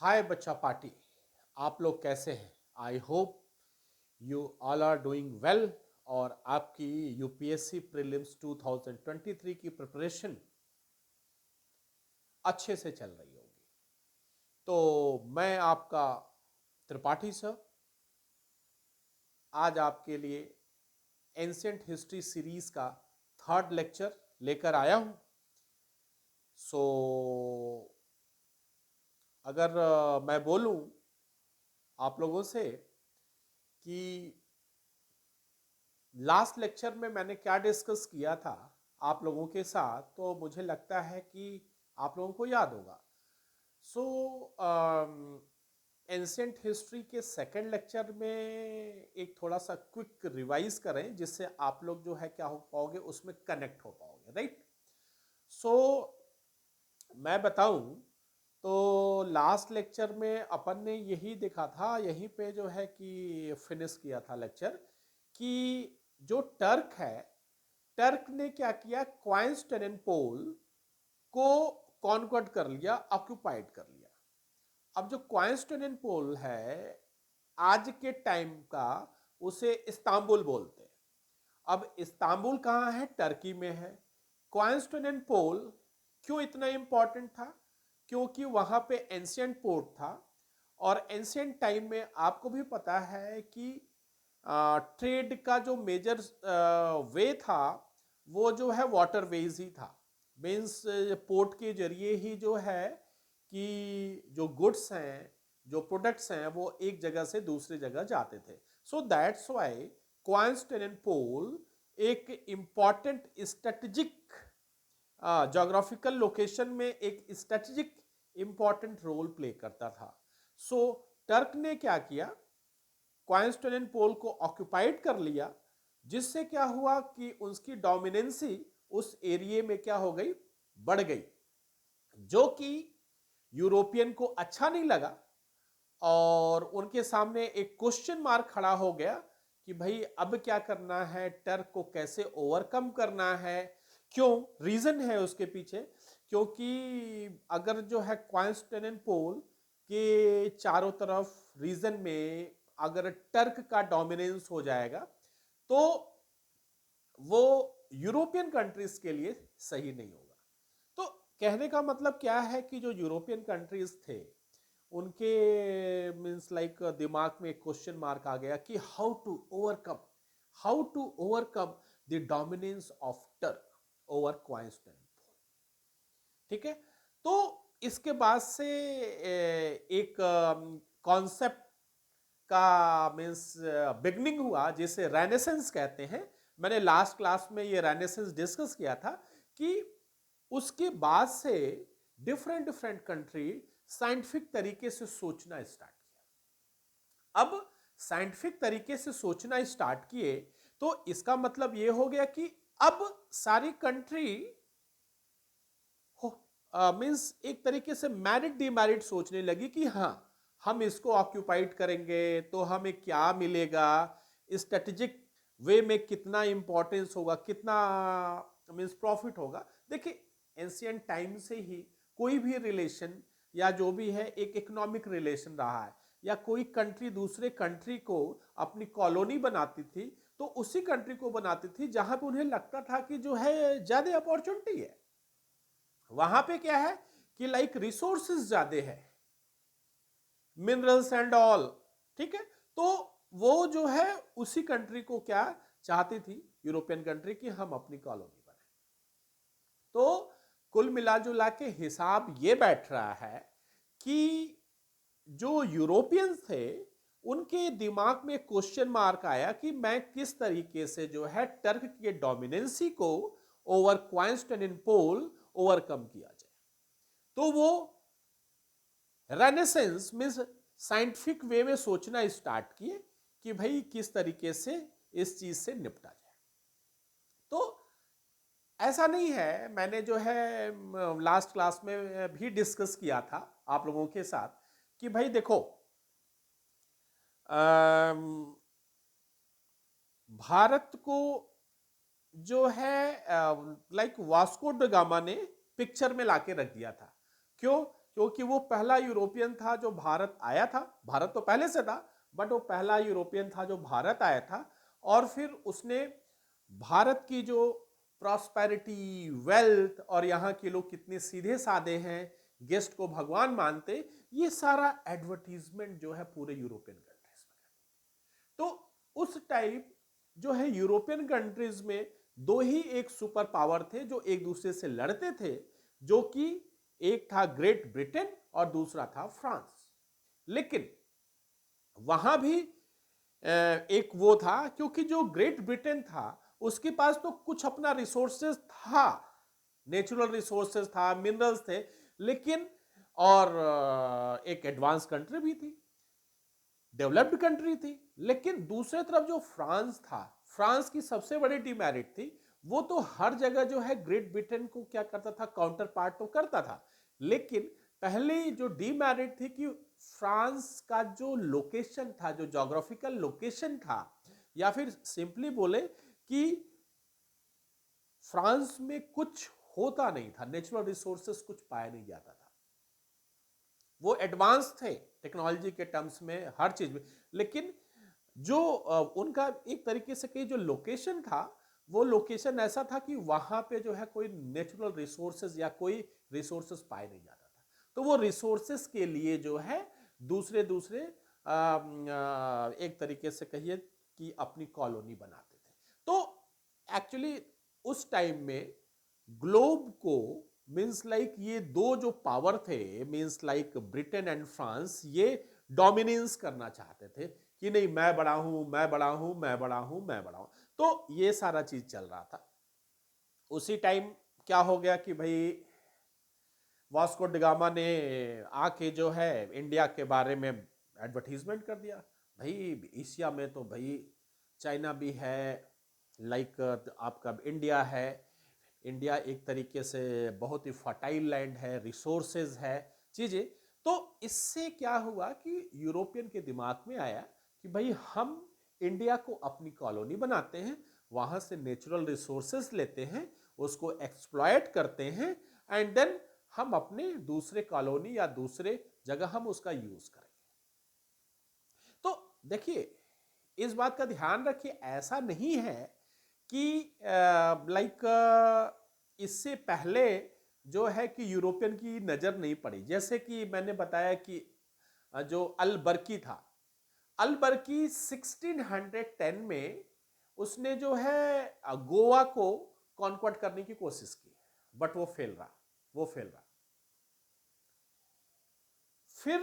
हाय बच्चा पार्टी। आप लोग कैसे हैं? I hope you all are doing well और आपकी यूपीएससी प्रीलिम्स 2023 की प्रिपरेशन अच्छे से चल रही होगी। तो मैं आपका त्रिपाठी सर आज आपके लिए एंशिएंट हिस्ट्री सीरीज का थर्ड लेक्चर लेकर आया हूं। सो अगर मैं बोलूं आप लोगों से कि लास्ट लेक्चर में मैंने क्या डिस्कस किया था आप लोगों के साथ, तो मुझे लगता है कि आप लोगों को याद होगा। सो एंशिएंट हिस्ट्री के सेकंड लेक्चर में एक थोड़ा सा क्विक रिवाइज करें जिससे आप लोग जो है क्या हो पाओगे, उसमें कनेक्ट हो पाओगे, राइट? सो मैं बताऊं तो लास्ट लेक्चर में अपन ने यही देखा था, यहीं पे जो है कि फिनिश किया था लेक्चर, कि जो टर्क है, टर्क ने क्या किया, क्वाइंस्टेनोपोल को कॉन्क्वर्ट कर लिया, ऑक्यूपाइड कर लिया। अब जो क्वाइंस्टेनोपोल है आज के टाइम का, उसे इस्तांबुल बोलते हैं। अब इस्तांबुल कहाँ है? टर्की में है। क्वाइंस्टेनोपोल क्यों इतना इंपॉर्टेंट था? क्योंकि वहां पे एंशियंट पोर्ट था और एंशियंट टाइम में आपको भी पता है कि ट्रेड का जो मेजर वे था वो जो है वाटर वेज ही था। मीन्स पोर्ट के जरिए ही जो है कि जो गुड्स हैं, जो प्रोडक्ट्स हैं, वो एक जगह से दूसरी जगह जाते थे। सो दैट्स वाई क्वाइंस्टेनोपोल एक इंपॉर्टेंट स्ट्रेटेजिक जोग्राफिकल लोकेशन में एक स्ट्रेटेजिक इंपॉर्टेंट रोल प्ले करता था। सो टर्क ने क्या किया, क्वाइंस्टेनोपोल को ऑक्यूपाइड कर लिया, जिससे क्या हुआ कि उसकी डोमिनेंसी उस एरिया में क्या हो गई, बढ़ गई, जो कि यूरोपियन को अच्छा नहीं लगा और उनके सामने एक क्वेश्चन मार्क खड़ा हो गया कि भाई अब क्या करना है, टर्क को कैसे ओवरकम करना है। क्यों? रीजन है उसके पीछे, क्योंकि अगर जो है क्वाइंस्टेनोपोल के चारों तरफ रीजन में अगर टर्क का डोमिनेंस हो जाएगा तो वो यूरोपियन कंट्रीज के लिए सही नहीं होगा। तो कहने का मतलब क्या है कि जो यूरोपियन कंट्रीज थे उनके मीन्स लाइक दिमाग में एक क्वेश्चन मार्क आ गया कि how to overcome the dominance of Turk over Constantinople. ठीक है, तो इसके बाद से एक कॉन्सेप्ट का मीन्स बिगनिंग हुआ जिसे रेनेसेंस कहते हैं। मैंने लास्ट क्लास में ये रेनेसेंस डिस्कस किया था कि उसके बाद से डिफरेंट डिफरेंट कंट्री साइंटिफिक तरीके से सोचना स्टार्ट किया। अब साइंटिफिक तरीके से सोचना स्टार्ट किए तो इसका मतलब यह हो गया कि अब सारी कंट्री मीन्स एक तरीके से मैरिट डिमेरिट सोचने लगी कि हाँ, हम इसको ऑक्यूपाइड करेंगे तो हमें क्या मिलेगा, स्ट्रेटेजिक वे में कितना इंपॉर्टेंस होगा, कितना मीन्स प्रॉफिट होगा। देखिए, एंशियंट टाइम से ही कोई भी रिलेशन या जो भी है एक इकोनॉमिक रिलेशन रहा है, या कोई कंट्री दूसरे कंट्री को अपनी कॉलोनी बनाती थी तो उसी कंट्री को बनाती थी जहां पे उन्हें लगता था कि जो है ज्यादा अपॉर्चुनिटी है, वहां पे क्या है कि लाइक रिसोर्सेज ज्यादा है, मिनरल्स एंड ऑल। ठीक है, तो वो जो है उसी कंट्री को क्या चाहती थी, यूरोपियन कंट्री, की हम अपनी कॉलोनी बनाए। तो कुल मिला जुला के हिसाब ये बैठ रहा है कि जो यूरोपियंस थे उनके दिमाग में क्वेश्चन मार्क आया कि मैं किस तरीके से जो है टर्क के डोमिनेंसी को ओवर क्वाइंस्टेनोपोल ओवरकम किया जाए। तो वो रेनेसेंस मीन्स साइंटिफिक वे में सोचना स्टार्ट किए कि भाई किस तरीके से इस चीज से निपटा जाए। तो ऐसा नहीं है, मैंने जो है लास्ट क्लास में भी डिस्कस किया था आप लोगों के साथ कि भाई देखो, भारत को जो है लाइक वास्को ड गामा ने पिक्चर में लाके रख दिया था। क्यों? क्योंकि वो पहला यूरोपियन था जो भारत आया था। भारत तो पहले से था, बट वो पहला यूरोपियन था जो भारत आया था। और फिर उसने भारत की जो प्रॉस्पेरिटी, वेल्थ, और यहाँ के लोग कितने सीधे साधे हैं, गेस्ट को भगवान मानते, ये सारा एडवर्टीजमेंट जो है पूरे यूरोपियन कंट्रीज में। तो उस टाइप जो है यूरोपियन कंट्रीज में दो ही एक सुपर पावर थे जो एक दूसरे से लड़ते थे, जो कि एक था ग्रेट ब्रिटेन और दूसरा था फ्रांस। लेकिन वहां भी एक वो था, क्योंकि जो ग्रेट ब्रिटेन था उसके पास तो कुछ अपना रिसोर्सेज था, नेचुरल रिसोर्सेज था, मिनरल्स थे, लेकिन और एक एडवांस कंट्री भी थी, डेवलप्ड कंट्री थी। लेकिन दूसरे तरफ जो फ्रांस था, फ्रांस की सबसे बड़ी डीमेरिट थी, वो तो हर जगह जो है ग्रेट ब्रिटेन को क्या करता था, काउंटर पार्ट तो करता था, लेकिन पहले जो डीमेरिट थी कि फ्रांस का जो लोकेशन था, जो जोग्राफिकल लोकेशन था, या फिर सिंपली बोले कि फ्रांस में कुछ होता नहीं था, नेचुरल रिसोर्सेस कुछ पाया नहीं जाता था। वो एडवांस थे टेक्नोलॉजी के टर्म्स में, हर चीज में, लेकिन जो उनका एक तरीके से कहीं जो लोकेशन था, वो लोकेशन ऐसा था कि वहां पे जो है कोई नेचुरल रिसोर्सेज या कोई रिसोर्सेज पाए नहीं जाता था। तो वो रिसोर्सेज के लिए जो है दूसरे दूसरे एक तरीके से कहिए कि अपनी कॉलोनी बनाते थे। तो एक्चुअली उस टाइम में ग्लोब को मीन्स लाइक ये दो जो पावर थे, means like Britain and France, ये डोमिनेंस करना चाहते थे कि नहीं, मैं बड़ा हूं, मैं बड़ा हूं, मैं बड़ा हूं, मैं बड़ा हूं। तो ये सारा चीज चल रहा था। उसी टाइम क्या हो गया कि भाई वास्को डिगामा ने आके जो है इंडिया के बारे में एडवर्टीजमेंट कर दिया। भाई एशिया में तो भाई चाइना भी है, लाइक आपका इंडिया है, इंडिया एक तरीके से बहुत ही फर्टाइल लैंड है, रिसोर्सेज है, चीजें। तो इससे क्या हुआ कि यूरोपियन के दिमाग में आया कि भाई हम इंडिया को अपनी कॉलोनी बनाते हैं, वहां से नेचुरल रिसोर्सेज लेते हैं, उसको एक्सप्लॉयट करते हैं, एंड देन हम अपने दूसरे कॉलोनी या दूसरे जगह हम उसका यूज करेंगे। तो देखिए, इस बात का ध्यान रखिए, ऐसा नहीं है कि लाइक इससे पहले जो है कि यूरोपियन की नजर नहीं पड़ी। जैसे कि मैंने बताया कि जो अल बर्की था, अल बर्की 1610 में उसने जो है गोवा को कॉन्क्वाट करने की कोशिश की, बट वो फेल रहा, वो फेल रहा। फिर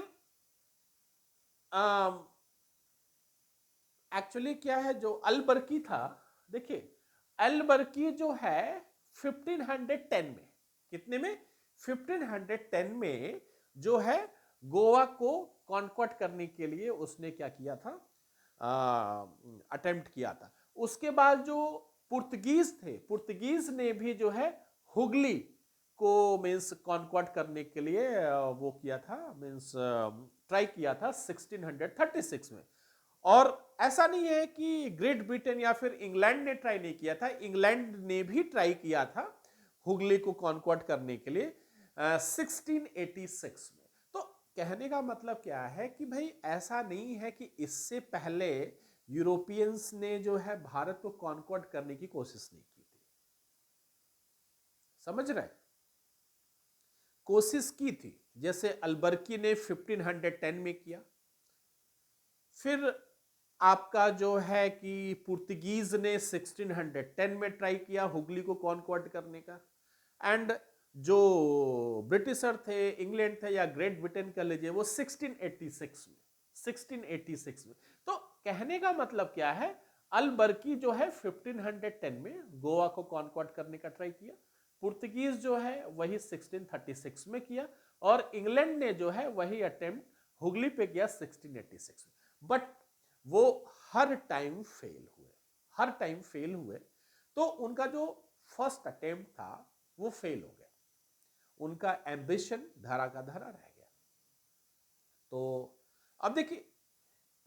एक्चुअली क्या है, जो अल बर्की था, देखिए अल बर्की जो है 1510 में, कितने में, 1510 में जो है गोवा को कॉन्क्वाट करने के लिए उसने क्या किया था, अटेम्प्ट किया था। उसके बाद जो पुर्तगीज थे, पुर्तगीज ने भी जो है हुगली को मीन्स कॉन्क्वाट करने के लिए वो किया था, मीन्स ट्राई किया था 1636 में। और ऐसा नहीं है कि ग्रेट ब्रिटेन या फिर इंग्लैंड ने ट्राई नहीं किया था, इंग्लैंड ने भी ट्राई किया था हुगली को कॉन्क्वाट करने के लिए 1686 में। तो कहने का मतलब क्या है कि भाई ऐसा नहीं है कि इससे पहले यूरोपियंस ने जो है भारत को कॉन्क्वाट करने की कोशिश नहीं की थी। समझ रहे, कोशिश की थी, जैसे अलबर्की ने 1510 में किया, फिर आपका जो है कि पुर्तगीज ने 1610 में ट्राई किया हुगली को कॉन्क्वाट करने का, एंड जो ब्रिटिशर थे, इंग्लैंड थे या ग्रेट ब्रिटेन कर लीजिए, वो 1686 में, 1686 में। तो कहने का मतलब क्या है, अल बर्की जो है 1510 में गोवा को कॉन्क्वाट करने का ट्राई किया, पुर्तगीज जो है वही 1636 में किया, और इंग्लैंड ने जो है वही अटेम्प्ट हुगली पे किया 1686 में। बट वो हर टाइम फेल हुए, हर टाइम फेल हुए। तो उनका जो फर्स्ट अटेम्प्ट था वो फेल हो गया, उनका एम्बिशन धरा का धरा रह गया। तो अब देखिए,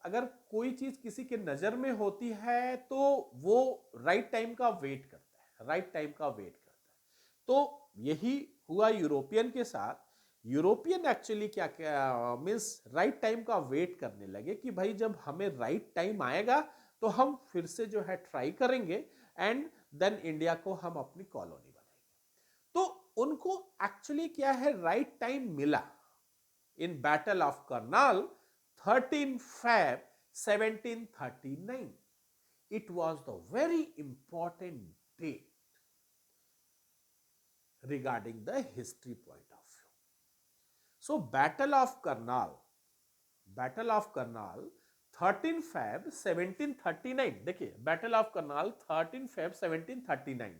अगर कोई चीज किसी के नजर में होती है तो वो राइट टाइम का वेट करता है, राइट टाइम का वेट करता है। तो यही हुआ यूरोपियन के साथ। यूरोपियन एक्चुअली क्या क्या मीन्स राइट टाइम का वेट करने लगे कि भाई जब हमें राइट टाइम आएगा तो हम फिर से जो है ट्राई करेंगे एंड देन इंडिया को हम अपनी कॉलोनी बनाएंगे। तो उनको एक्चुअली क्या है, राइट टाइम मिला in battle of Karnal 13 Feb 1739। It was the very important date regarding the history point of view. So battle of Karnal 13 Feb 1739, देखिए बैटल ऑफ करनाल 13 Feb 1739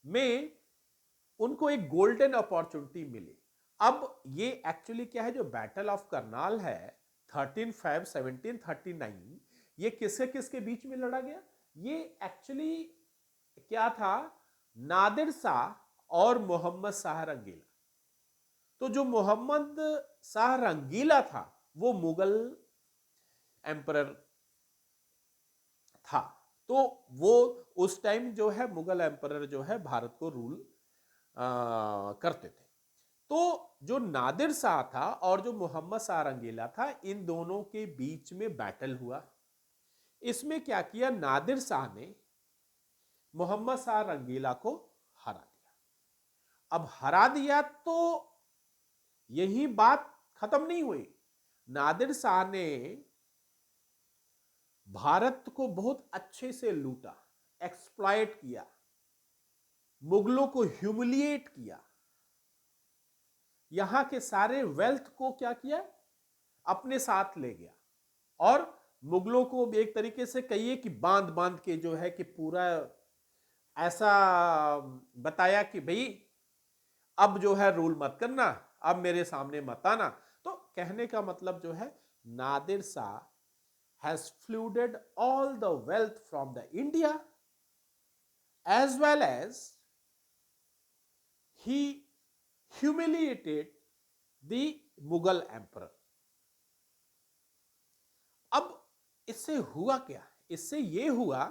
में उनको एक गोल्डन अपॉर्चुनिटी मिली। अब ये एक्चुअली क्या है, जो बैटल ऑफ करनाल है 13 Feb 1739, ये किसके किसके बीच में लड़ा गया? ये एक्चुअली क्या था, नादिर शाह और मोहम्मद शाह रंगीला। तो जो मोहम्मद शाह रंगीला था वो मुगल एम्परर था, तो वो उस टाइम जो है मुगल एम्परर जो है भारत को रूल करते थे। तो जो नादिर शाह था और जो मोहम्मद शाह रंगीला था, इन दोनों के बीच में बैटल हुआ। इसमें क्या किया, नादिर शाह ने मोहम्मद शाह रंगीला को हरा दिया। अब हरा दिया तो यही बात खत्म नहीं हुई। नादिर शाह ने भारत को बहुत अच्छे से लूटा, एक्सप्लॉइट किया, मुगलों को ह्यूमिलिएट किया, यहां के सारे वेल्थ को क्या किया, अपने साथ ले गया और मुगलों को एक तरीके से कहिए कि बांध बांध के जो है कि पूरा ऐसा बताया कि भाई अब जो है रूल मत करना, अब मेरे सामने मत आना। तो कहने का मतलब जो है, Nadir Shah has flooded all the wealth from the India as well as he humiliated the Mughal emperor। अब इससे हुआ क्या, इससे ये हुआ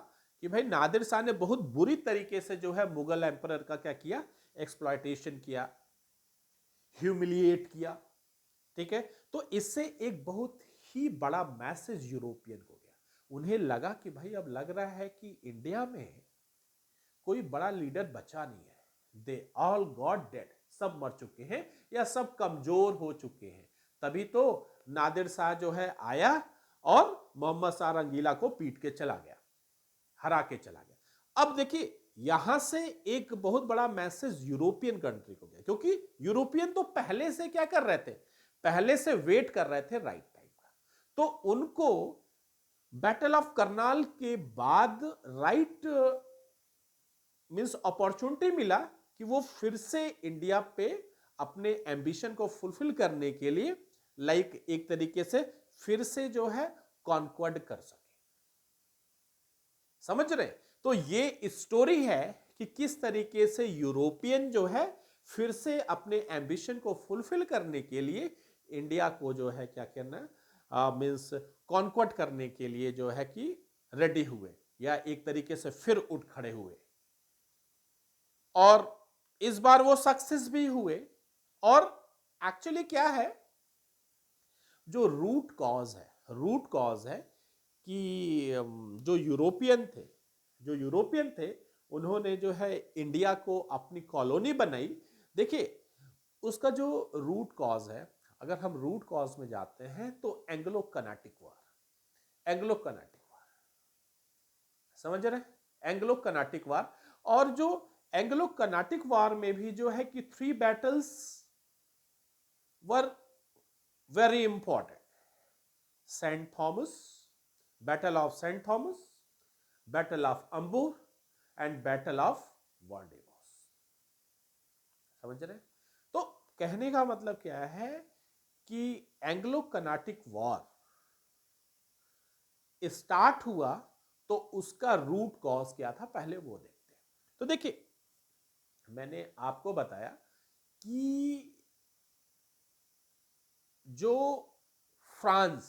कि भाई नादिर शाह ने बहुत बुरी तरीके से जो है मुगल एम्परर का क्या किया, एक्सप्लॉयटेशन किया, ह्यूमिलिएट किया। ठीक है, तो इससे एक बहुत ही बड़ा मैसेज यूरोपियन को गया। उन्हें लगा कि भाई अब लग रहा है कि इंडिया में कोई बड़ा लीडर बचा नहीं है, दे ऑल गॉट डेड, सब मर चुके हैं या सब कमजोर हो चुके हैं। तभी तो नादिर शाह जो है आया और मोहम्मद शाह रंगीला को पीट के चला गया, हरा के चला गया। अब देखिए यहां से एक बहुत बड़ा मैसेज यूरोपियन कंट्री को गया, क्योंकि यूरोपियन तो पहले से क्या कर रहे थे, पहले से वेट कर रहे थे राइट टाइम का। तो उनको बैटल ऑफ करनाल के बाद राइट मींस अपॉर्चुनिटी मिला कि वो फिर से इंडिया पे अपने एम्बिशन को फुलफिल करने के लिए लाइक एक तरीके से फिर से जो है कॉन्क्वर्ड कर सके। समझ रहे? तो ये स्टोरी है कि किस तरीके से यूरोपियन जो है फिर से अपने एम्बिशन को फुलफिल करने के लिए इंडिया को जो है क्या करना मींस कॉन्क्वर्ड करने के लिए जो है कि रेडी हुए, या एक तरीके से फिर उठ खड़े हुए। और इस बार वो सक्सेस भी हुए। और एक्चुअली क्या है, जो रूट कॉज है कि जो यूरोपियन थे उन्होंने जो है इंडिया को अपनी कॉलोनी बनाई। देखिए उसका जो रूट कॉज है, अगर हम रूट कॉज में जाते हैं तो एंग्लो कर्नाटिक वार, समझ रहे हैं, एंग्लो कर्नाटिक वार। और जो एंग्लो कर्नाटिक वार में भी जो है कि 3 battles were very important, Saint Thomas, battle of Saint Thomas, battle of Ambur and battle of Wandiwash. समझ रहे? तो कहने का मतलब क्या है कि एंग्लो कर्नाटिक वॉर स्टार्ट हुआ तो उसका रूट कॉज क्या था, पहले वो देखते हैं। तो देखिए मैंने आपको बताया कि जो फ्रांस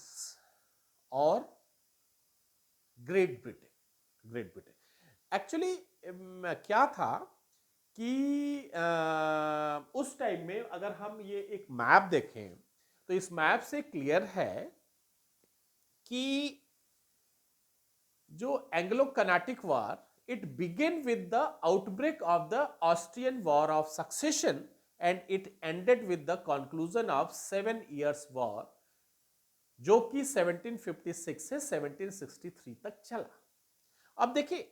और ग्रेट ब्रिटेन एक्चुअली क्या था कि उस टाइम में अगर हम ये एक मैप देखें तो इस मैप से क्लियर है कि जो Anglo Carnatic war it began with the outbreak of the Austrian War of Succession and it ended with the conclusion of 7 years war जो कि 1756 से 1763 तक चला। अब देखिए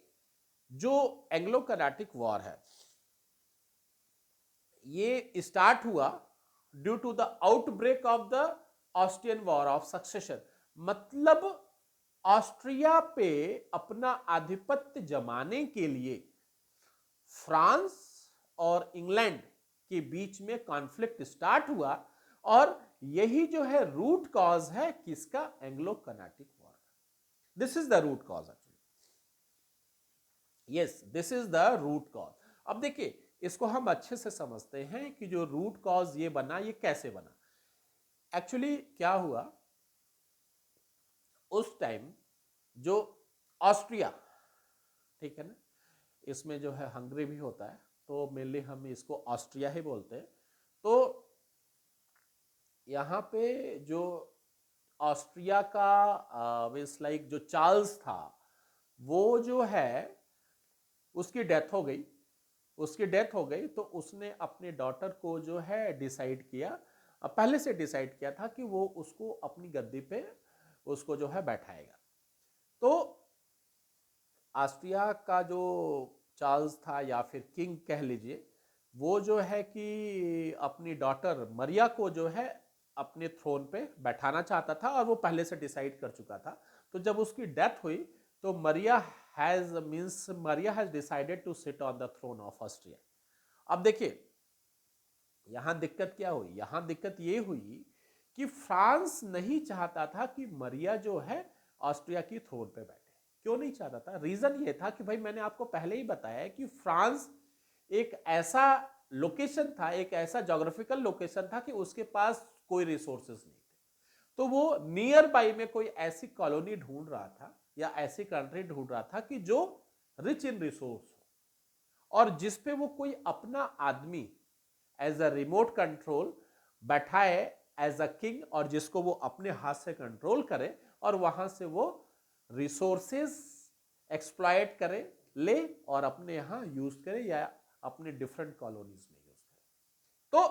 जो एंग्लो कर्नाटिक वॉर है ये स्टार्ट हुआ due to the outbreak of the Austrian war of succession, मतलब ऑस्ट्रिया पे अपना आधिपत्य जमाने के लिए फ्रांस और इंग्लैंड के बीच में कॉन्फ्लिक्ट स्टार्ट हुआ और यही जो है रूट कॉज है किसका, एंग्लो कर्नाटिक वॉर का। This is the root cause actually, yes this is the root cause. अब देखिए इसको हम अच्छे से समझते हैं कि जो रूट कॉज ये बना ये कैसे बना। एक्चुअली क्या हुआ उस टाइम जो ऑस्ट्रिया, ठीक है ना, इसमें जो है हंगरी भी होता है तो मेनली हम इसको ऑस्ट्रिया ही बोलते हैं। तो यहाँ पे जो ऑस्ट्रिया का मींस लाइक जो चार्ल्स था वो जो है उसकी डेथ हो गई, तो उसने अपने डॉटर को जो है डिसाइड किया, पहले से डिसाइड किया था कि वो उसको अपनी गद्दी पे उसको जो है बैठाएगा। तो ऑस्ट्रिया का जो चार्ल्स था या फिर किंग कह लीजिए, वो जो है कि अपनी डॉटर मरिया को जो है अपने थ्रोन पे बैठाना चाहता था और वो पहले से डिसाइड कर चुका था। तो जब उसकी डेथ हुई तो Maria has decided to sit on the throne of Austria. अब देखिए यहां दिक्कत क्या हुई, यहां दिक्कत ये हुई कि फ्रांस नहीं चाहता था कि मरिया जो है ऑस्ट्रिया की थ्रोन पे बैठे। क्यों नहीं चाहता था, रीजन ये था कि भाई मैंने आपको पहले ही बताया कि फ्रांस एक ऐसा लोकेशन था, एक ऐसा ज्योग्राफिकल लोकेशन था कि उसके पास कोई रिसोर्सेज नहीं थे। तो वो नियर बाई में कोई ऐसी कॉलोनी ढूंढ रहा था या ऐसी कंट्री ढूंढ रहा था कि जो रिच इन रिसोर्स हो और जिसपे वो कोई अपना आदमी एज अ रिमोट कंट्रोल बैठाए एज अ किंग और जिसको वो अपने हाथ से कंट्रोल करे और वहां से वो रिसोर्सेस एक्सप्लॉइट करे, ले और अपने यहां यूज करे या अपने डिफरेंट कॉलोनीज में यूज करे। तो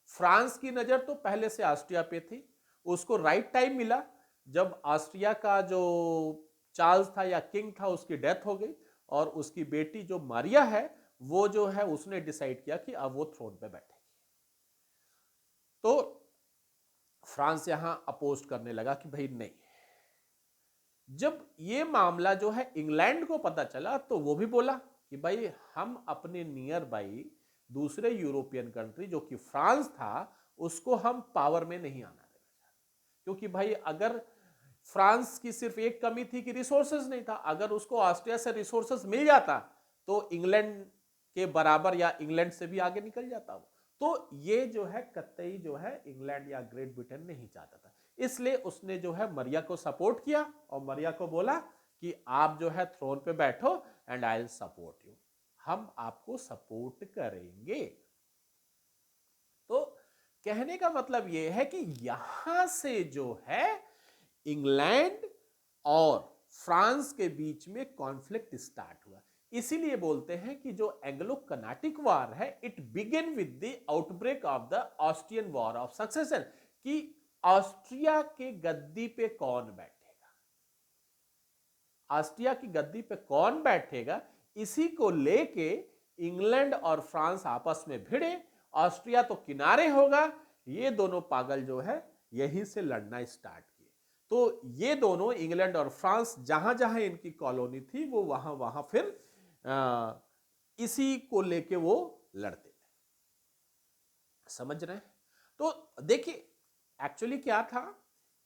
फ्रांस की नजर तो पहले से ऑस्ट्रिया पे थी, उसको राइट टाइम मिला जब ऑस्ट्रिया का जो चार्ल्स था या किंग था उसकी डेथ हो गई और उसकी बेटी जो मारिया है वो जो है उसने डिसाइड किया कि अब वो थ्रोन पे बैठेगी। तो फ्रांस यहां अपोज करने लगा कि भाई नहीं। जब ये मामला जो है इंग्लैंड को पता चला तो वो भी बोला कि भाई हम अपने नियर बाई दूसरे यूरोपियन कंट्री जो कि फ्रांस था उसको हम पावर में नहीं आना देना चाहते, क्योंकि भाई अगर फ्रांस की सिर्फ एक कमी थी कि रिसोर्सेज नहीं था, अगर उसको ऑस्ट्रिया से रिसोर्सेज मिल जाता तो इंग्लैंड के बराबर या इंग्लैंड से भी आगे निकल जाता वो। तो ये जो है कतई जो है इंग्लैंड या ग्रेट ब्रिटेन नहीं चाहता था, इसलिए उसने जो है मरिया को सपोर्ट किया और मरिया को बोला कि आप जो है थ्रोन पे बैठो and I will support you, हम आपको सपोर्ट करेंगे। तो कहने का मतलब यह है कि यहां से जो है इंग्लैंड और फ्रांस के बीच में कॉन्फ्लिक्ट स्टार्ट हुआ। इसीलिए बोलते हैं कि जो एंग्लो कर्नाटिक वॉर है it begin with the outbreak of the Austrian war of succession, कि ऑस्ट्रिया के गद्दी पे कौन बैठेगा, ऑस्ट्रिया की गद्दी पे कौन बैठेगा, इसी को लेके इंग्लैंड और फ्रांस आपस में भिड़े, ऑस्ट्रिया तो किनारे होगा, ये दोनों पागल जो है यहीं से लड़ना स्टार्ट किए। तो ये दोनों इंग्लैंड और फ्रांस जहां जहां इनकी कॉलोनी थी वो वहां वहां फिर इसी को लेके वो लड़ते थे, समझ रहे हैं। तो देखिए एक्चुअली क्या था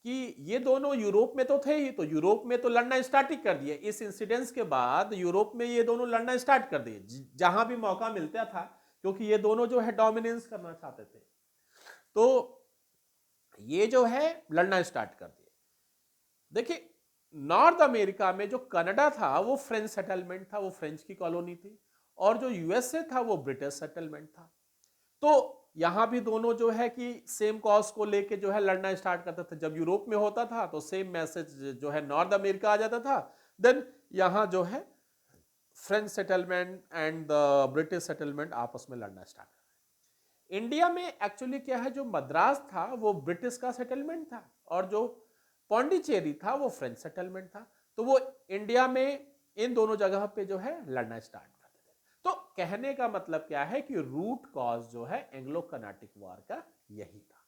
कि ये दोनों यूरोप में तो थे ही, तो यूरोप में तो लड़ना स्टार्ट ही कर दिया। इस इंसिडेंस के बाद यूरोप में ये दोनों लड़ना स्टार्ट कर दिए जहां भी मौका मिलता था, क्योंकि ये दोनों जो है डोमिनेंस करना चाहते थे। तो ये जो है लड़ना स्टार्ट कर दिए। देखिए नॉर्थ अमेरिका में जो कनाडा था वो फ्रेंच सेटलमेंट था, वो फ्रेंच की कॉलोनी थी, और जो यूएसए था वो ब्रिटिश सेटलमेंट था। तो यहां भी दोनों जो है कि सेम कॉज को लेके जो है लड़ना स्टार्ट करता था। जब यूरोप में होता था तो सेम मैसेज जो है नॉर्थ अमेरिका आ जाता था। देन यहां जो है French settlement and the British settlement आपस में लड़ना स्टार्ट। इंडिया में एक्चुअली क्या है, जो मद्रास था वो ब्रिटिश का सेटलमेंट था और जो पौंडीचेरी था वो फ्रेंच सेटलमेंट था। तो वो इंडिया में इन दोनों जगह पे जो है लड़ना स्टार्ट करते थे। तो कहने का मतलब क्या है कि रूट कॉज जो है एंग्लो कर्नाटिक वॉर का यही था।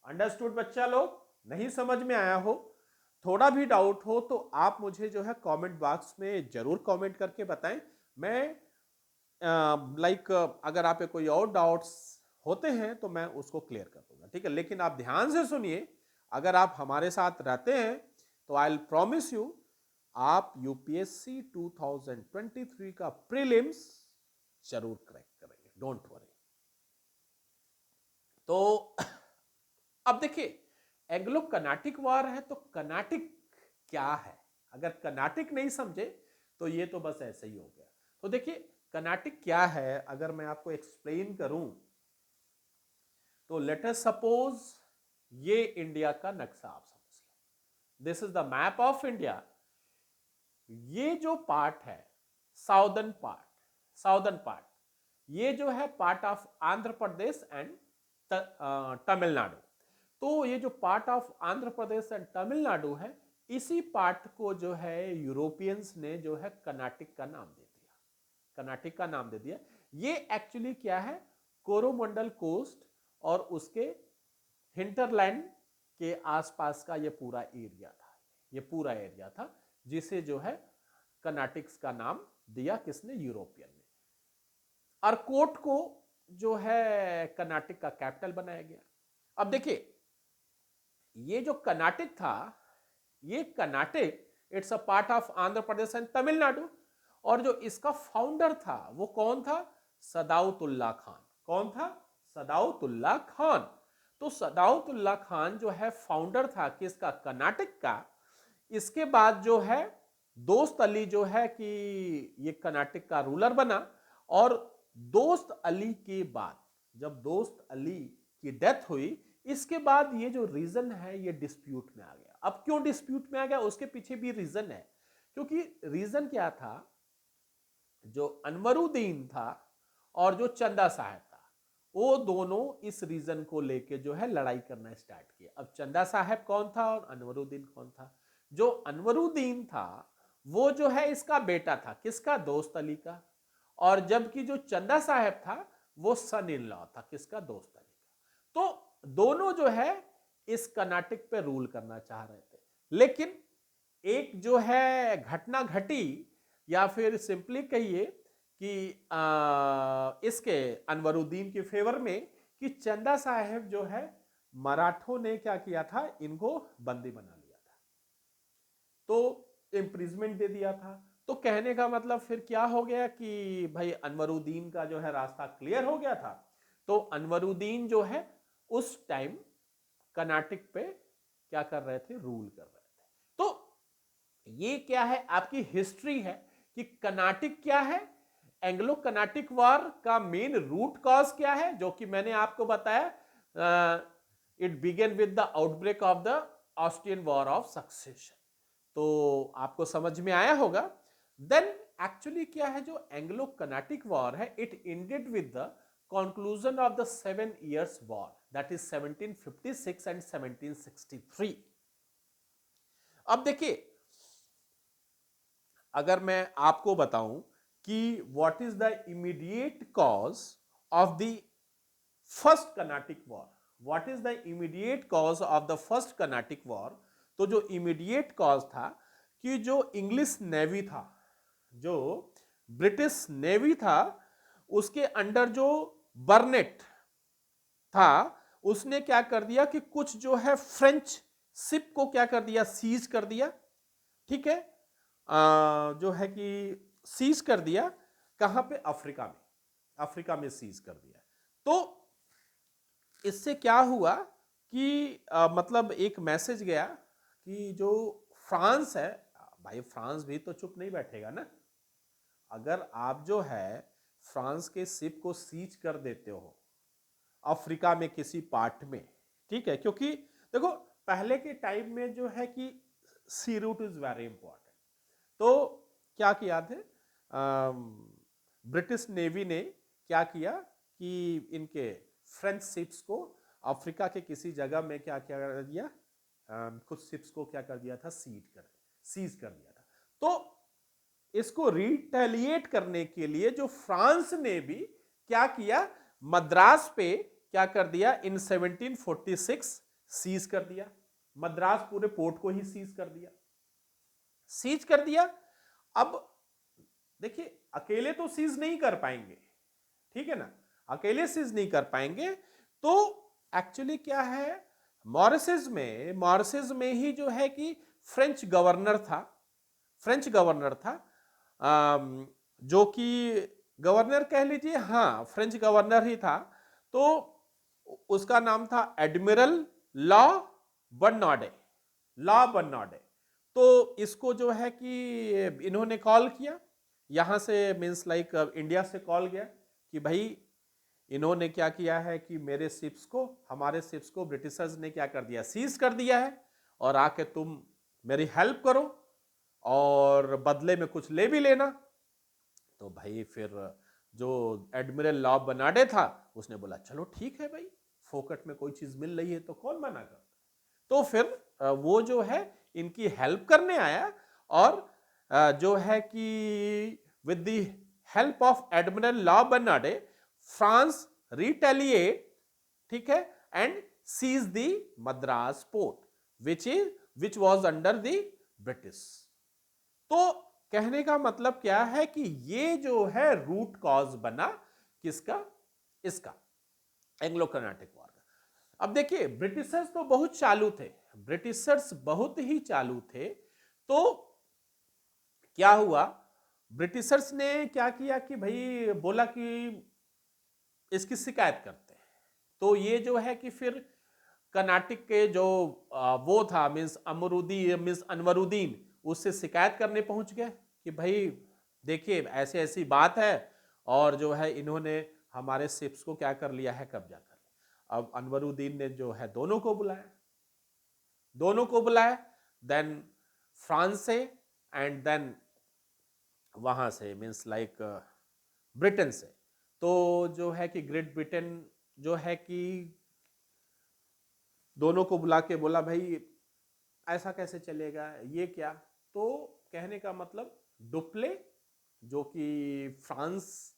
अंडरस्टूड बच्चा लोग? नहीं समझ में आया हो, थोड़ा भी डाउट हो तो आप मुझे जो है कमेंट बॉक्स में जरूर कमेंट करके बताएं। मैं अगर आप पे कोई और डाउट्स होते हैं तो मैं उसको क्लियर कर दूंगा, ठीक है। लेकिन आप ध्यान से सुनिए, अगर आप हमारे साथ रहते हैं तो आई विल प्रॉमिस यू आप यूपीएससी 2023 का प्रीलिम्स जरूर क्रैक करेंगे, डोंट वरी। तो अब देखिए, एंग्लो कर्नाटिक वॉर है तो कर्नाटिक क्या है, अगर कर्नाटिक नहीं समझे तो ये तो बस ऐसे ही हो गया। तो देखिए कर्नाटिक क्या है, अगर मैं आपको एक्सप्लेन करूं तो लेट अस सपोज ये इंडिया का नक्शा आप समझ लो, this is the map of India. ये जो पार्ट है साउदर्न पार्ट ये जो है part of Andhra Pradesh and Tamil Nadu. तो ये जो part of Andhra Pradesh and Tamil Nadu है, इसी पार्ट को जो है यूरोपियंस ने जो है कर्नाटिक का नाम दे दिया, कर्नाटिक का नाम दे दिया। ये एक्चुअली क्या है, कोरोमंडल कोस्ट और उसके हिंटरलैंड के आसपास का ये पूरा एरिया था, ये पूरा एरिया था जिसे जो है कर्नाटिक्स का नाम दिया किसने, यूरोपियन ने। अरकोट को जो है कर्नाटिक का कैपिटल बनाया गया। अब देखिए ये जो कर्नाटिक था, ये Carnatic it's a part of Andhra Pradesh and Tamil Nadu, और जो इसका फाउंडर था वो कौन था, सदाउतुल्ला खान। कौन था, सदाउतुल्ला खान। तो सदाउतुल्ला खान जो है फाउंडर था किसका, कर्नाटिक का। इसके बाद जो है दोस्त अली जो है कि ये कर्नाटिक का रूलर बना, और दोस्त अली के बाद जब दोस्त अली की डेथ हुई, इसके बाद ये जो रीजन है ये डिस्प्यूट में आ गया। अब क्यों डिस्प्यूट में आ गया, उसके पीछे भी रीजन है, क्योंकि रीजन क्या था, जो अनवरुद्दीन था और जो चंदा साहब था, वो दोनों इस रीजन को लेके जो है लड़ाई करना स्टार्ट किया। अब चंदा साहब कौन था और अनवरुद्दीन कौन था। जो अनवरुद्दीन था वो जो है इसका बेटा था, किसका, दोस्त अली का। और जबकि जो चंदा साहब था वो सन इन लॉ था, किसका, दोस्त अली का। तो दोनों जो है इस कर्नाटक पे रूल करना चाह रहे थे, लेकिन एक जो है घटना घटी, या फिर सिंपली कहिए कि इसके अनवरुद्दीन के फेवर में, कि चंदा साहब जो है मराठों ने क्या किया था, इनको बंदी बना लिया था, तो इम्प्रिजमेंट दे दिया था। तो कहने का मतलब फिर क्या हो गया कि भाई अनवरुद्दीन का जो है रास्ता क्लियर हो गया था। तो अनवरुद्दीन जो है उस टाइम कर्नाटक पे क्या कर रहे थे, रूल कर रहे थे। तो ये क्या है, आपकी हिस्ट्री है कि कर्नाटक क्या है, एंग्लो कर्नाटिक वॉर का मेन रूट कॉज क्या है, जो कि मैंने आपको बताया, it began with the outbreak of the Austrian war of succession. तो आपको समझ में आया होगा। देन एक्चुअली क्या है, जो एंग्लो कर्नाटिक वॉर है, it ended with the conclusion of the 7 years war, that is 1756 and 1763। अब देखिए, अगर मैं आपको बताऊं कि what is the immediate cause of the first Carnatic war, what is the immediate cause of the first Carnatic war, तो जो immediate cause था कि जो इंग्लिश नेवी था, जो ब्रिटिश नेवी था, उसके अंडर जो बर्नेट था, उसने क्या कर दिया कि कुछ जो है फ्रेंच शिप को क्या कर दिया, सीज कर दिया। ठीक है, जो है कि सीज कर दिया, कहां पे, अफ्रीका में, अफ्रीका में सीज कर दिया। तो इससे क्या हुआ कि मतलब एक मैसेज गया कि जो फ्रांस है, भाई फ्रांस भी तो चुप नहीं बैठेगा ना, अगर आप जो है फ्रांस के शिप को सीज कर देते हो अफ्रीका में किसी पार्ट में, ठीक है, क्योंकि देखो पहले के टाइम में जो है कि सी रूट इज वेरी इंपॉर्टेंट। तो क्या किया थे ब्रिटिश नेवी ने, क्या किया कि इनके फ्रेंच शिप्स को अफ्रीका के किसी जगह में क्या क्या कर दिया, कुछ शिप्स को क्या कर दिया था, सीज कर दिया था। तो इसको रिटेलिएट करने के लिए जो फ्रांस ने भी क्या किया, मद्रास पे क्या कर दिया, इन 1746 सीज कर दिया, मद्रास पूरे पोर्ट को ही सीज कर दिया, सीज कर दिया। अब देखिए अकेले तो सीज नहीं कर पाएंगे, ठीक है ना, अकेले सीज नहीं कर पाएंगे। तो एक्चुअली क्या है, मॉरिशस में ही जो है कि फ्रेंच गवर्नर था, फ्रेंच गवर्नर था, जो कि गवर्नर कह लीजिए, हाँ फ्रेंच गवर्नर ही था। तो उसका नाम था एडमिरल लॉ बर्नार्डे, लॉ बर्नार्डे। तो इसको जो है कि इन्होंने कॉल किया, यहां से मीन्स लाइक इंडिया से कॉल गया कि भाई इन्होंने क्या किया है कि मेरे शिप्स को, हमारे शिप्स को ब्रिटिशर्स ने क्या कर दिया, सीज कर दिया है, और आके तुम मेरी हेल्प करो और बदले में कुछ ले भी लेना। तो भाई फिर जो एडमिरल लॉ बर्नार्डे था उसने बोला चलो ठीक है भाई, फोकट में कोई चीज मिल रही है तो कौन मना करता। तो फिर वो जो है इनकी हेल्प करने आया, और जो है कि with the help of admiral La बर्नार्डे फ्रांस रिटेलिएट, ठीक है, and seize the Madras port which was under the British. तो कहने का मतलब क्या है कि ये जो है रूट कॉज बना किसका, इसका, एंग्लो कर्नाटिक वॉर का। अब देखिए ब्रिटिशर्स तो बहुत चालू थे, ब्रिटिशर्स बहुत ही चालू थे। तो क्या हुआ, ब्रिटिशर्स ने क्या किया कि भाई बोला कि इसकी शिकायत करते हैं। तो ये जो है कि फिर कर्नाटक के जो वो था मीन्स अनवरुद्दीन, उससे शिकायत करने पहुंच गए कि भाई देखिए ऐसे ऐसी बात है, और जो है इन्होंने हमारे शिप्स को क्या कर लिया है, कब्जा कर लिया। अब अनवरुद्दीन ने जो है दोनों को बुलाया, दोनों को बुलाया, देन फ्रांस से एंड देन वहां से मीन्स लाइक ब्रिटेन से। तो जो है कि ग्रेट ब्रिटेन जो है कि दोनों को बुला के बोला भाई ऐसा कैसे चलेगा, ये क्या। तो कहने का मतलब डुप्ले जो कि फ्रांस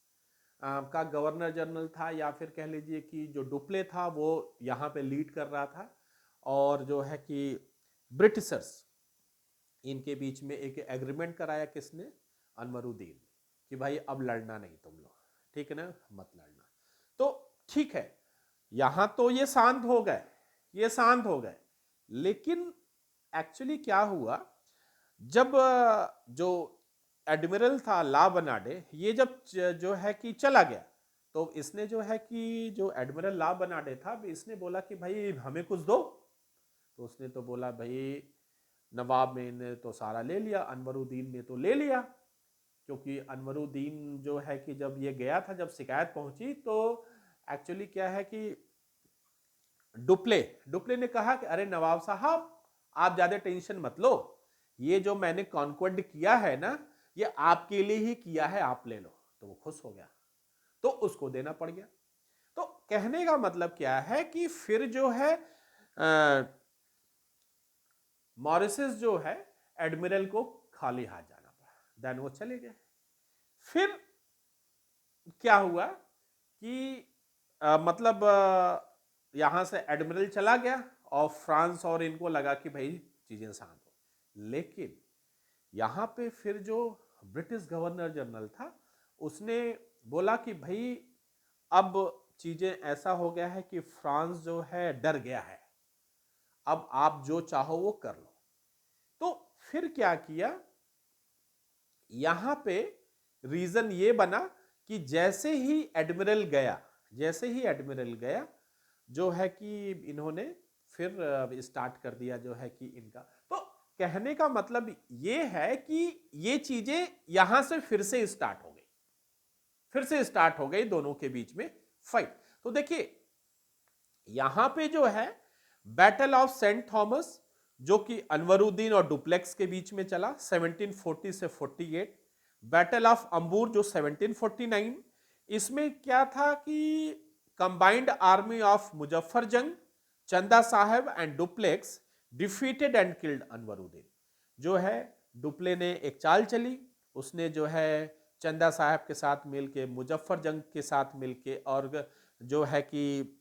का गवर्नर जनरल था, या फिर कह लीजिए कि जो डुप्ले था वो यहाँ पे लीड कर रहा था, और जो है कि ब्रिटिशर्स, इनके बीच में एक एग्रीमेंट कराया किसने, अनवरुद्दीन, कि भाई अब लड़ना नहीं तुम लोग, ठीक है ना, मत लड़ना। तो ठीक है, यहां तो ये शांत हो गए, ये शांत हो गए। लेकिन एक्चुअली क्या हुआ, जब जो एडमिरल था ला बनाडे, ये जब जो है कि चला गया, तो इसने जो है कि जो एडमिरल ला बनाडे था, इसने बोला कि भाई हमें कुछ दो। तो उसने तो बोला भाई नवाब में ने तो सारा ले लिया, अनवरुद्दीन ने तो ले लिया, क्योंकि अनवरुद्दीन जो है कि जब ये गया था, जब शिकायत पहुंची, तो एक्चुअली क्या है कि डुप्ले डुप्ले ने कहा कि अरे नवाब साहब आप ज्यादा टेंशन मत लो, ये जो मैंने कॉन्क्वेस्ट किया है ना, ये आपके लिए ही किया है, आप ले लो। तो वो खुश हो गया, तो उसको देना पड़ गया। तो कहने का मतलब क्या है कि फिर जो है मॉरिशस जो है एडमिरल को खाली हाथ जाना पड़ा, देन वो चले गए। फिर क्या हुआ कि मतलब यहां से एडमिरल चला गया, और फ्रांस और इनको लगा कि भाई चीजें शांत हो। लेकिन यहां पे फिर जो ब्रिटिश गवर्नर जनरल था, उसने बोला कि भाई अब चीजें ऐसा हो गया है कि फ्रांस जो है डर गया है, अब आप जो चाहो वो कर लो। तो फिर क्या किया, यहां पे रीजन ये बना कि जैसे ही एडमिरल गया, जैसे ही एडमिरल गया, जो है कि इन्होंने फिर स्टार्ट कर दिया जो है कि इनका। तो कहने का मतलब ये है कि ये चीजें यहां से फिर से स्टार्ट हो गई, फिर से स्टार्ट हो गई दोनों के बीच में फाइट। तो देखिए यहां पे जो है बैटल ऑफ सेंट थॉमस जो कि अनवरुद्दीन और डुप्लेक्स के बीच में चला 1740 से 48, बैटल ऑफ अंबूर जो 1749, इसमें क्या था कि कंबाइंड आर्मी ऑफ मुजफ्फरजंग, चंदा साहब and duplex defeated and killed Anwaruddin. जो है डुप्ले ने एक चाल चली, उसने जो है चंदा साहब के साथ मिलके, मुजफ्फरजंग के साथ मिलके, और जो है कि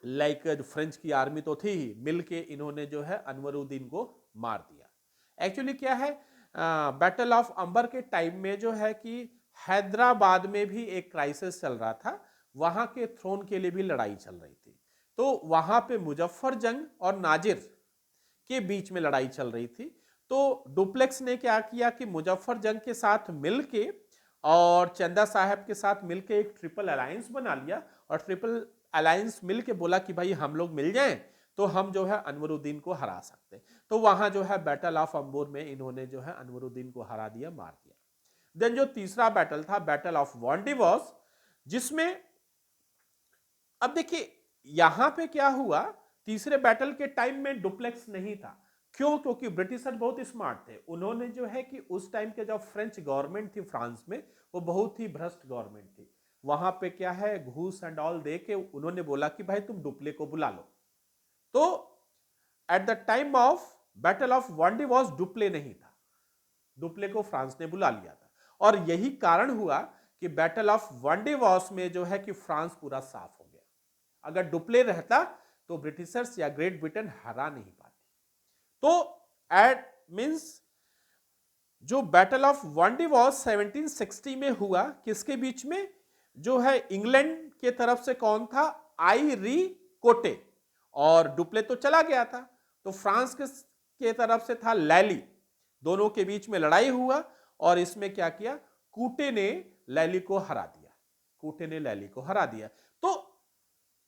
लाइक फ्रेंच की आर्मी तो थी ही, मिलके इन्होंने जो है अनवरुद्दीन को मार दिया। एक्चुअली क्या है, बैटल ऑफ अंबर के टाइम में जो है कि हैदराबाद में भी एक क्राइसिस चल रहा था, वहां के थ्रोन के लिए भी लड़ाई चल रही थी। तो वहां पे मुजफ्फरजंग और नाजिर के बीच में लड़ाई चल रही थी। तो डुप्लेक्स ने क्या किया कि मुजफ्फरजंग के साथ मिलके और चंदा साहब के साथ मिलके एक ट्रिपल अलायंस बना लिया, और ट्रिपल अलायंस मिलके बोला कि भाई हम लोग मिल जाएं तो हम जो है अनवरुद्दीन को हरा सकते हैं। तो वहां जो है बैटल ऑफ अंबूर में इन्होंने जो है अनवरुद्दीन को हरा दिया, मार दिया। देन जो तीसरा बैटल था बैटल ऑफ वांडीवॉस, जिसमें अब देखिए यहां पे क्या हुआ, तीसरे बैटल के टाइम में डुप्लेक्स नहीं था। क्यों? क्योंकि ब्रिटिशर बहुत स्मार्ट थे। उन्होंने जो है कि उस टाइम के जो फ्रेंच गवर्नमेंट थी फ्रांस में, वो बहुत ही भ्रष्ट गवर्नमेंट थी। वहां पे क्या है, घूस एंड ऑल दे के उन्होंने बोला कि भाई तुम डुप्ले को बुला लो। तो at the time of battle of Wandiwash Dupleix नहीं था, डुप्ले को फ्रांस ने बुला लिया था। और यही कारण हुआ कि बैटल ऑफ वांडीवॉस में जो है कि फ्रांस पूरा साफ हो गया। अगर डुप्ले रहता तो ब्रिटिशर्स या ग्रेट ब्रिटेन हरा नहीं पाती। तो एट मींस जो बैटल ऑफ वांडीवॉस 1760 में हुआ, किसके बीच में, जो है इंग्लैंड के तरफ से कौन था, आईरी कोटे, और डुप्ले तो चला गया था। तो फ्रांस के तरफ से था लैली। दोनों के बीच में लड़ाई हुआ और इसमें क्या किया, कूटे ने लैली को हरा दिया, कूटे ने लैली को हरा दिया। तो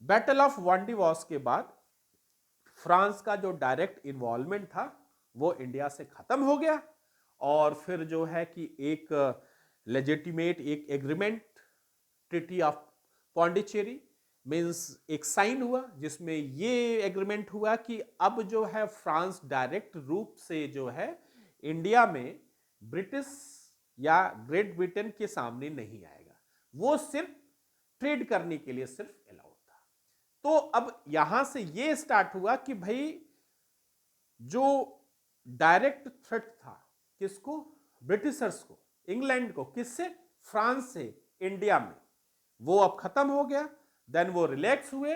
बैटल ऑफ वांडीवॉस के बाद फ्रांस का जो डायरेक्ट इन्वॉल्वमेंट था वो इंडिया से खत्म हो गया, और फिर जो है कि एक लेजिटिमेट एक agreement, treaty of Pondicherry means एक साइन हुआ, जिसमें ये एग्रीमेंट हुआ कि अब जो है फ्रांस डायरेक्ट रूप से जो है इंडिया में ब्रिटिश या ग्रेट ब्रिटेन के सामने नहीं आएगा, वो सिर्फ ट्रेड करने के लिए सिर्फ अलाउड था। तो अब यहां से ये स्टार्ट हुआ कि भाई जो डायरेक्ट थ्रेट था किसको, ब्रिटिशर्स को, इंग्लैंड को, किससे, फ्रांस से इंडिया में, वो अब खत्म हो गया। देन वो रिलैक्स हुए,